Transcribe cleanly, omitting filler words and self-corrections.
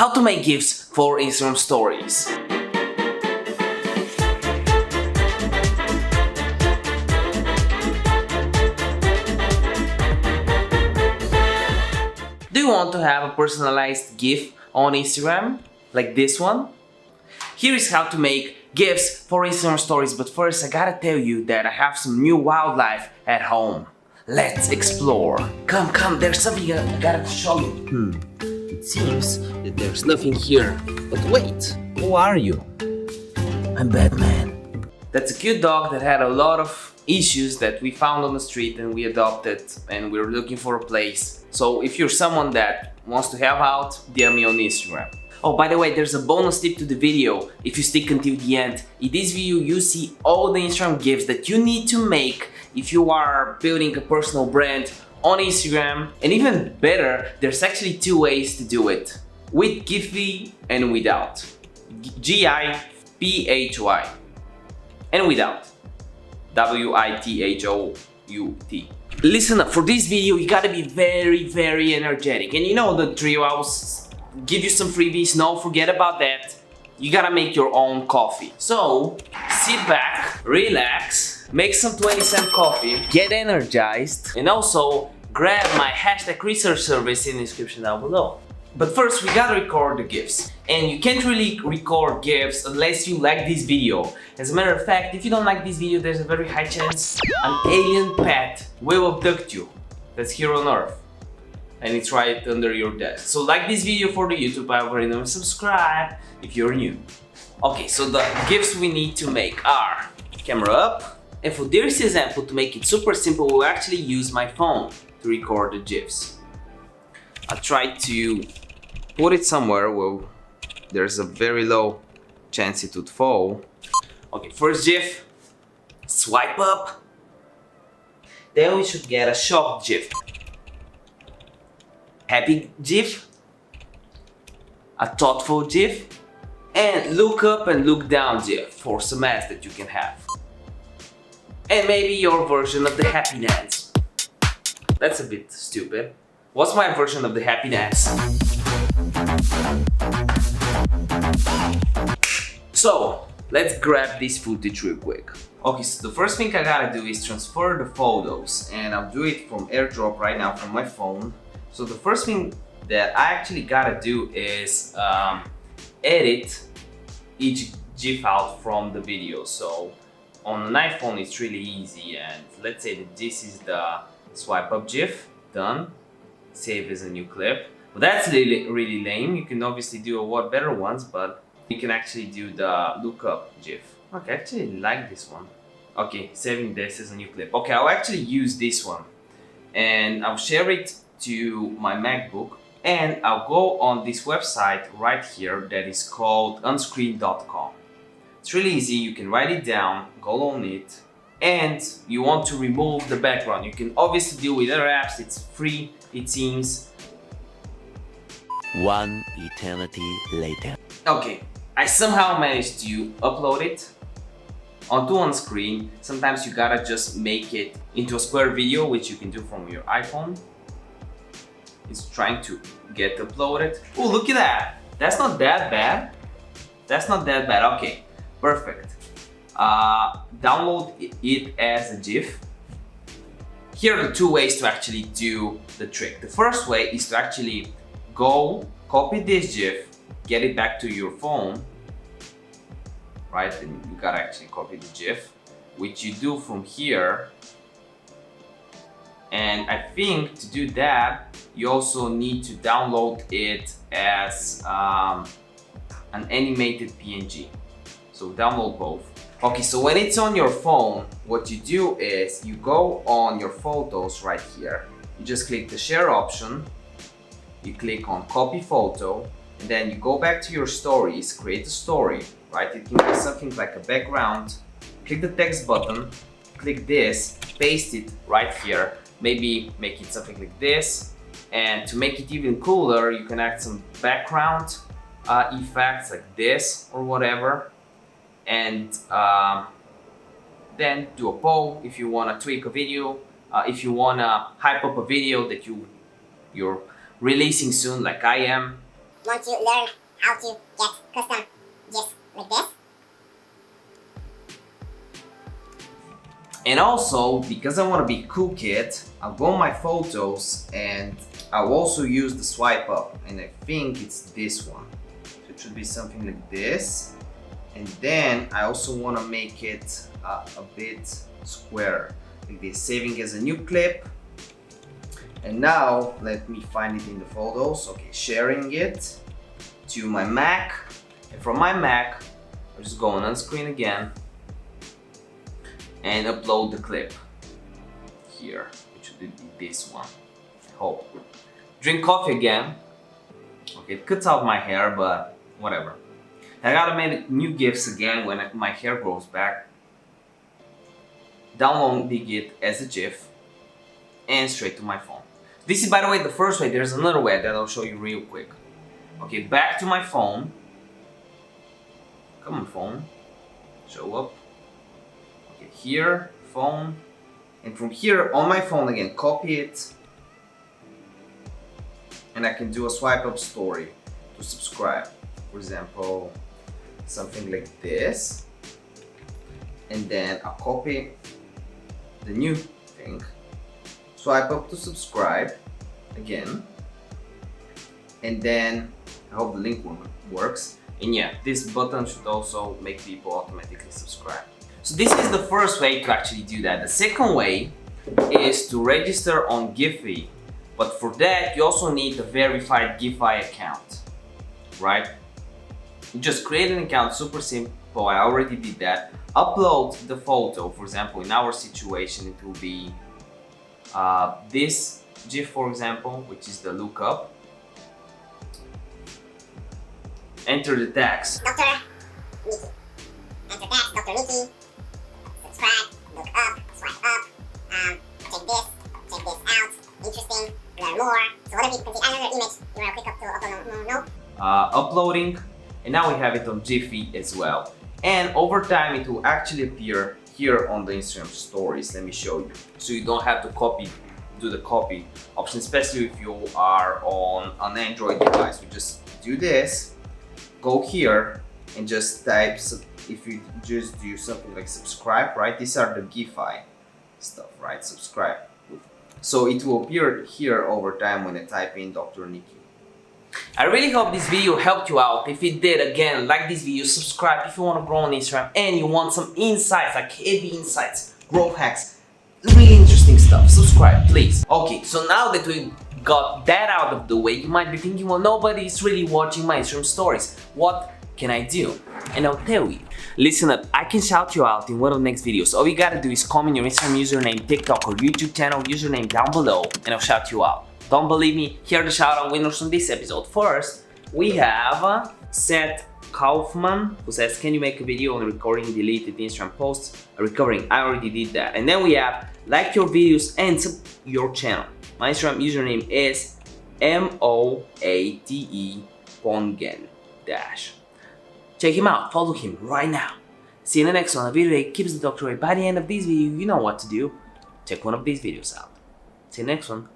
How to make GIFs for Instagram stories. Do you want to have a personalized GIF on Instagram, like this one? Here is how to make GIFs for Instagram stories, but first I gotta tell you that I have some new wildlife at home. Let's explore. Come, there's something I gotta show you. It seems that there's nothing here. But wait, who are you? I'm Batman. That's a cute dog that had a lot of issues that we found on the street and we adopted, and we're looking for a place. So if you're someone that wants to help out, DM me on Instagram. Oh, by the way, there's a bonus tip to the video if you stick until the end. In this video, you see all the Instagram GIFs that you need to make if you are building a personal brand on Instagram. And even better, there's actually two ways to do it. With Giphy and without. Giphy. And without. Without. Listen up, for this video you gotta be very energetic. And you know the drill, I will give you some freebies, no, forget about that. You gotta make your own coffee. So, sit back, relax, make some 20-cent coffee, get energized, and also grab my #research service in the description down below. But first, we gotta record the GIFs. And you can't really record GIFs unless you like this video. As a matter of fact, if you don't like this video, there's a very high chance an alien pet will abduct you. That's here on Earth. And it's right under your desk. So like this video for the YouTube algorithm and subscribe if you're new. Okay, so the GIFs we need to make are camera up. And for this example, to make it super simple, we'll actually use my phone to record the GIFs. I'll try to put it somewhere where there's a very low chance it would fall. Okay, first GIF, swipe up. Then we should get a shocked GIF. Happy GIF, a thoughtful GIF, and look up and look down GIF for some ads that you can have. And maybe your version of the happy dance. That's a bit stupid. What's my version of the happy dance? So, let's grab this footage real quick. Okay, so the first thing I gotta do is transfer the photos, and I'll do it from AirDrop right now from my phone. So the first thing that I actually gotta do is edit each GIF out from the video. So on an iPhone it's really easy, and let's say that this is the swipe up GIF, done. Save as a new clip. Well, that's really lame. You can obviously do a lot better ones, but you can actually do the look up GIF. Okay, I actually like this one. Okay, saving this as a new clip. Okay, I'll actually use this one and I'll share it to my MacBook, and I'll go on this website right here that is called unscreen.com. It's really easy, you can write it down, go on it, and you want to remove the background. You can obviously do with other apps, it's free, it seems. One eternity later. Okay, I somehow managed to upload it onto Unscreen. Sometimes you gotta just make it into a square video, which you can do from your iPhone. It's trying to get uploaded. Oh, look at that. That's not that bad. That's not that bad. Okay, perfect. Download it as a GIF. Here are the two ways to actually do the trick. The first way is to actually go copy this GIF, get it back to your phone, right? And you gotta actually copy the GIF, which you do from here. And I think to do that, you also need to download it as an animated PNG. So download both. Okay, so when it's on your phone, what you do is you go on your photos right here. You just click the share option. You click on copy photo, and then you go back to your stories, create a story, right? It can be something like a background. Click the text button, click this, paste it right here. Maybe make it something like this. And to make it even cooler, you can add some background effects like this or whatever. And then do a poll if you want to tweak a video, if you want to hype up a video that you're releasing soon, like I am. want to learn how to get custom GIFs like this. And also, because I want to be cool kid, I'll go on my photos and I'll also use the swipe up, and I think it's this one. So it should be something like this. And then I also want to make it a bit square, like this, saving as a new clip. And now let me find it in the photos. Okay, sharing it to my Mac, and from my Mac I'll just go on screen again and upload the clip here, which should be this one. I hope. Drink coffee again. Okay, it cuts out my hair, but whatever. I gotta make new GIFs again when my hair grows back. Downloading it as a GIF and straight to my phone. This is, by the way, the first way. There's another way that I'll show you real quick. Okay, back to my phone. Come on, phone. Show up. Okay, here, phone. And from here, on my phone again, copy it. And I can do a swipe up story to subscribe. For example, something like this. And then I'll copy the new thing. Swipe up to subscribe again, and then I hope the link works. And yeah, this button should also make people automatically subscribe. So this is the first way to actually do that. The second way is to register on Giphy, but for that you also need a verified Giphy account, right? You just create an account, super simple. I already did that. Upload the photo. For example, in our situation it will be this GIF, for example, which is the lookup. Enter the tags. Dr. Nikki. Enter tags, Dr. Nikki. Subscribe, look up, swipe up. Check this out. Interesting, learn more. So whatever you can see, another image you want to click up to upload, no? Uploading, and now we have it on Giphy as well. And over time it will actually appear here on the Instagram stories. Let me show you. So you don't have to do the copy option, especially if you are on an Android device. You just do this, go here and just type, if you just do something like subscribe, right? These are the Giphy stuff, right? Subscribe. So it will appear here over time when I type in Dr. Nikki. I really hope this video helped you out. If it did, again, like this video, subscribe if you want to grow on Instagram and you want some insights, like heavy insights, growth hacks, really interesting stuff. Subscribe, please. Okay, so now that we got that out of the way, you might be thinking, well, nobody's really watching my Instagram stories. What can I do? And I'll tell you. Listen up, I can shout you out in one of the next videos. All you gotta do is comment your Instagram username, TikTok or YouTube channel username down below and I'll shout you out. Don't believe me? Here are the shout-out winners from this episode. First, we have Seth Kaufman, who says, can you make a video on recording deleted Instagram posts? Recovering, I already did that. And then we have, like your videos and sub your channel. My Instagram username is MOATE Pongen dash. Check him out, follow him right now. See you in the next one, a video that keeps the doctor away. By the end of this video, you know what to do. Check one of these videos out. See you in the next one.